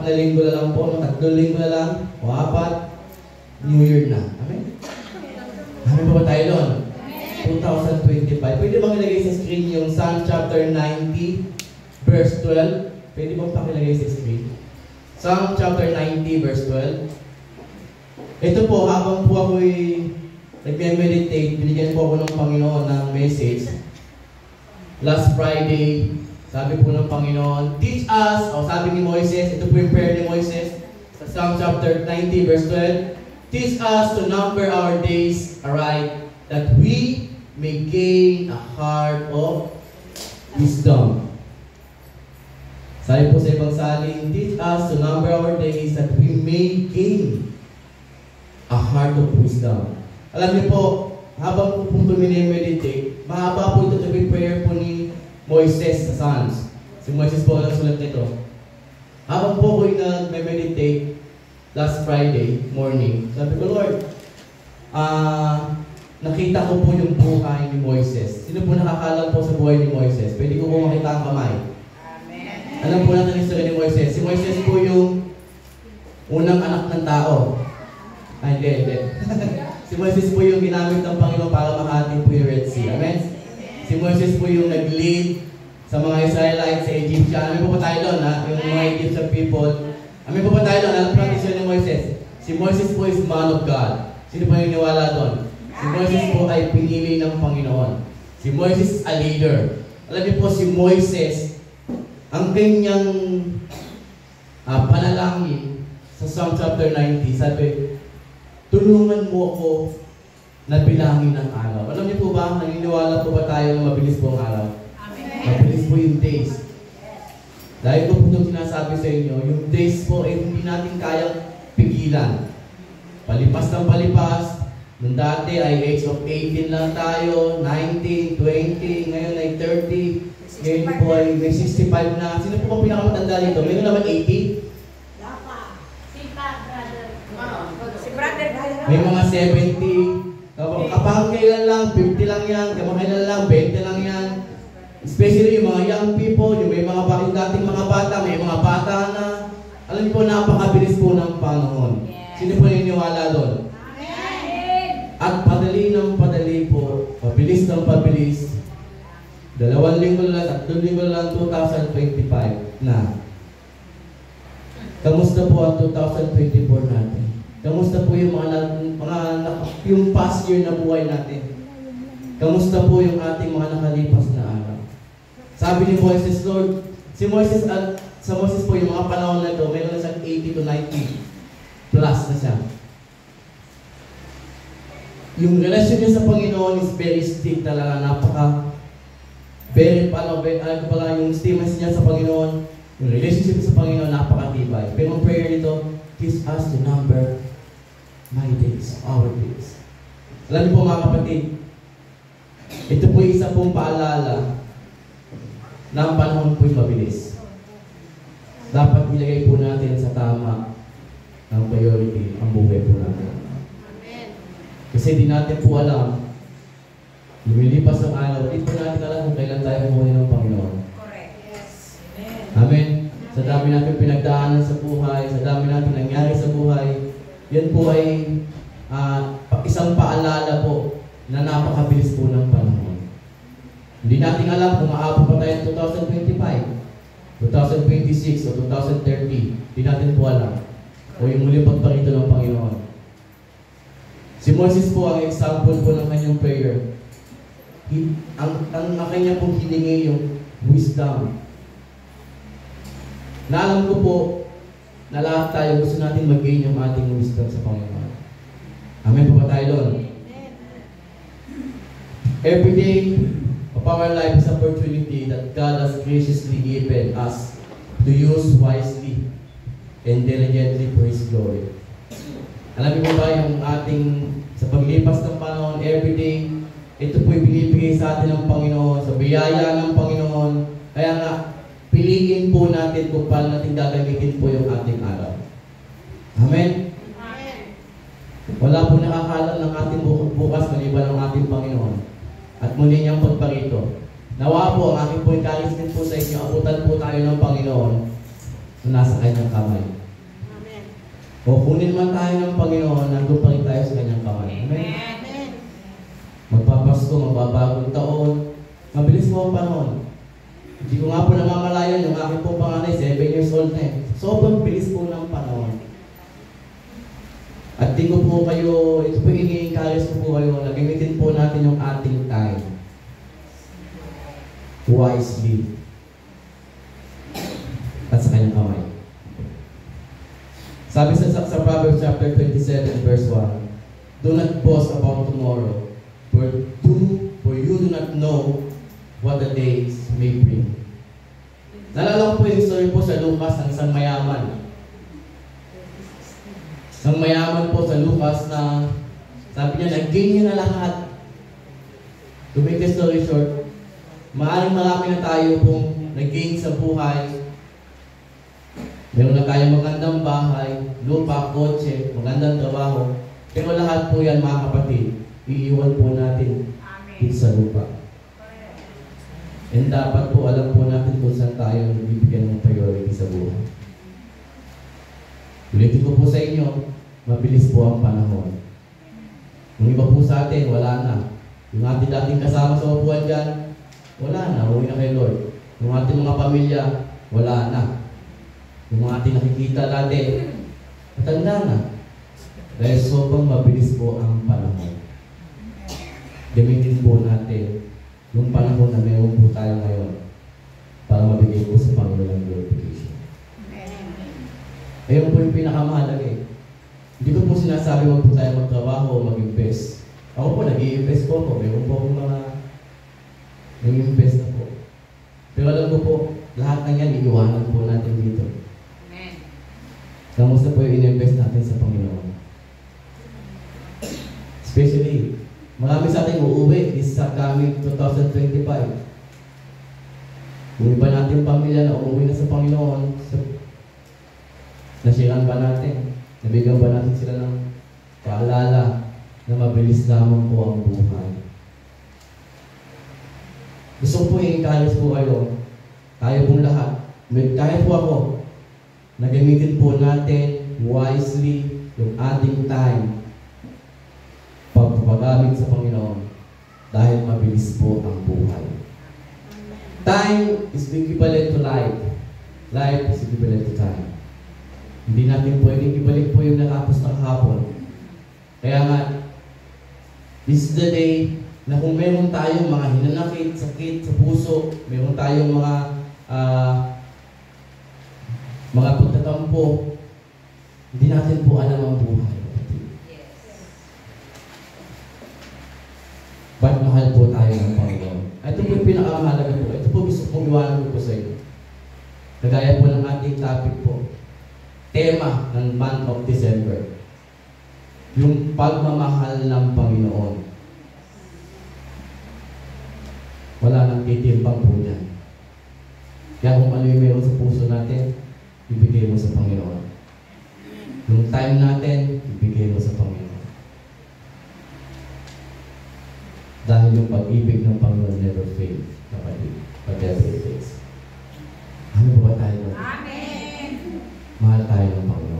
na linggo na lang po, 3 linggo na lang, o 4, New Year na. Amen? Amen po ba tayo doon? 2025. Pwede bang ilagay sa screen yung Psalm chapter 90, verse 12? Pwede bang pakilagay sa screen? Psalm chapter 90, verse 12. Ito po, habang po ako'y nagme-meditate, binigyan po ako ng Panginoon ng message. Last Friday, sabi po ng Panginoon, teach us, o sabi ni Moises, ito po yung prayer ni Moises, sa Psalm chapter 90, verse 12, teach us to number our days aright, that we may gain a heart of wisdom. Sabi po sa ibang salin, teach us to number our days, that we may gain a heart of wisdom. Alam niyo po, habang po pong meditate, mahaba po ito to be prayer po ni Moises sa Psalms. Si Moises po ang sulat nito. Habang po ko'y nag-meditate last Friday morning, sabi ko, Lord, nakita ko po yung buhay ni Moises. Sino po nakakalam po sa buhay ni Moises? Pwede ko po makita ang kamay. Amen. Alam po natin yung story ni Moises. Si Moises po yung unang anak ng tao. Ay, hindi. Si Moises po yung ginamit ng Panginoon para makati po yung Red Sea. Amen? Si Moises po yung nag-lead sa mga Israelites sa Egyptian. Amin po ba tayo doon, ha? Yung mga Egyptian people. Amin po ba tayo doon? Alam po natin siya ni Moises. Si Moises po is man of God. Sino po yung niwala doon? Si Moises po ay pinili ng Panginoon. Si Moises is a leader. Alam niyo po, si Moises, ang kanyang panalangin sa Psalm chapter 90, sabi, tulungan mo ako na bilangin ang araw. Alam niyo po ba, naniniwala po ba tayo na mabilis po ang araw? Amen. Mabilis po yung days. Dahil ko po itong sinasabi sa inyo, yung days po ay hindi natin kayang pigilan. Palipas ng palipas, nung dati ay age of 18 lang tayo, 19, 20, ngayon ay 30, ngayon po ay may 65 na. Sino po ang pinakamatanda dito? Meron naman 80? May mga 70, kapag kailan lang, 50 lang yan, kapag kailan lang, 20 lang yan. Especially yung mga young people, yung may mga dating mga bata, may mga bata na, alam niyo po, napakabilis po ng panahon. Sino po naniniwala doon? At padali ng padali po, pabilis ng pabilis, 2 linggo lang, 3 linggo lang, 2025 na. Kamusta po ang 2024 natin? Kamusta po yung yung past year na buhay natin? Kamusta po yung ating mga nakalipas na araw? Sabi ni Moises, Lord, si Moises at sa Moises po yung mga panahon na ito, mayroon na siyang 80 to 90 plus na siya. Yung relasyon niya sa Panginoon is very stick talaga, yung statements niya sa Panginoon, yung relationship sa Panginoon, napakatibay. Pero ang prayer nito, teach us to number my days, our days. Alam niyo po mga kapatid, ito po isa pong paalala na ang panahon po'y mabilis. Dapat ilagay po natin sa tama ng priority ang buhay po natin. Kasi di natin po alam, lumilipas ang araw, di po natin alam kung kailan tayo humuhin ng Panginoon. Correct. Yes. Amen. Sa dami natin pinagdaanan sa buhay, sa dami natin nangyari sa buhay, yan po ay isang paalala po na napakabilis po ng panahon. Hindi natin alam kung maabot pa tayo 2025, 2026, o 2030. Hindi natin po alam. O yung muling pagparito ng Panginoon. Si Moses po ang example po ng kanyang prayer. Ang kanya pong hiningi yung wisdom. Naalam ko po na lahat tayo gusto natin mag-gain yung ating wisdom sa Panginoon. Amen po ba tayo doon? Every day of our life is an opportunity that God has graciously given us to use wisely and diligently for His glory. Alam niyo ba yung ating sa paglipas ng panahon, every day, ito po'y binibigay sa atin ng Panginoon, sa biyaya ng Panginoon. Kaya nga, piliin po natin kung paano natin gagamitin po yung ating araw. Amen? Amen. Wala po nakakalam ng ating bukas maliban ng ating Panginoon. At muli niyang pagparito. Nawa po, ang aking po encouragement po sa inyo, abutan po tayo ng Panginoon na nasa kanyang kamay. Amen. O kunin man tayo ng Panginoon, nandun pa rin tayo sa kanyang kamay. Amen? Amen. Magpapasko, magbabagong taon. Mabilis po ang panahon. Hindi ko nga po namamalayan yung aking po panganay, 7 years old na eh. Sobrang bilis po ng panahon. At di ko po kayo, ito po ini-encourage ko po kayo, nagamitin po natin yung ating time wisely at sa kanyang kamay. Sabi sa Proverbs chapter 27 verse 1, do not boast about tomorrow, for you do not know what the days may bring. Nalala ko po yung story po sa Lucas ng isang mayaman. Isang mayaman po sa Lucas na sabi niya, nag-gain niya na lahat. To make the story short, maaaring marami na tayo pong nag-gain sa buhay. Meron na tayong magandang bahay, lupa, kotse, magandang trabaho. Pero lahat po yan, mga kapatid, iiwan po natin dito sa lupa. And dapat po alam po natin kung saan tayo bibigyan ng priority sa buhay. Ulitin ko po sa inyo, mabilis po ang panahon. Yung iba po sa atin, wala na. Yung ating dating kasama sa upuan dyan, wala na, uwi na kay Lord. Yung ating mga pamilya, wala na. Yung mga ating nakikita natin, matanda na. Dahil sobrang mabilis po ang panahon. Gamitin po natin yung panahon na meron po tayo ngayon para mabigay po sa Panginoon ng glorification. Ayun po yung pinakamahalaga eh. Hindi ko po sinasabi wag po tayo magtrabaho o mag-invest. Ako po, nag-i-invest po ako. Meron po akong mga nag-i-invest na po. Pero alam ko po, lahat ng yan, iiwanan po natin dito. Amen. Kamusta po yung in-invest natin sa Panginoon? Especially, marami sa ating uuwi is sa coming 2025. Yung iba natin pamilya na umuwi na sa Panginoon, nasiran ba natin? Nabigyan ba natin sila ng paalala na mabilis lamang po ang buhay? Gusto ko po i-encourage po kayo, tayo pong lahat, kahit po ako, na gamitin po natin wisely yung ating time pagpapagamit sa Panginoon dahil mabilis po ang buhay. Time is equivalent to life. Life is equivalent to time. Hindi natin pwedeng ibalik po yung nakapos na kahapon. Kaya nga, this is the day na kung meron tayong mga hinanakit, sakit sa puso, meron tayong mga pagtatampo, hindi natin po alam ang buhay. Ba't mahal po tayo ng Panginoon? Ito po yung pinakamahalaga po. Ito po gusto kong iwanan ko sa inyo. Kagaya po ng ating topic po. Tema ng month of December. Yung pagmamahal ng Panginoon. Wala nang titimbang po niyan. Kaya kung ano yung meron sa puso natin, ibigay mo sa Panginoon. Yung time natin, ibigay mo sa Panginoon. Dahil yung pag-ibig ng Panginoon never fails, kapatid. Whatever it is. Ano ba tayo? Amen. Mahal tayo ng Panginoon.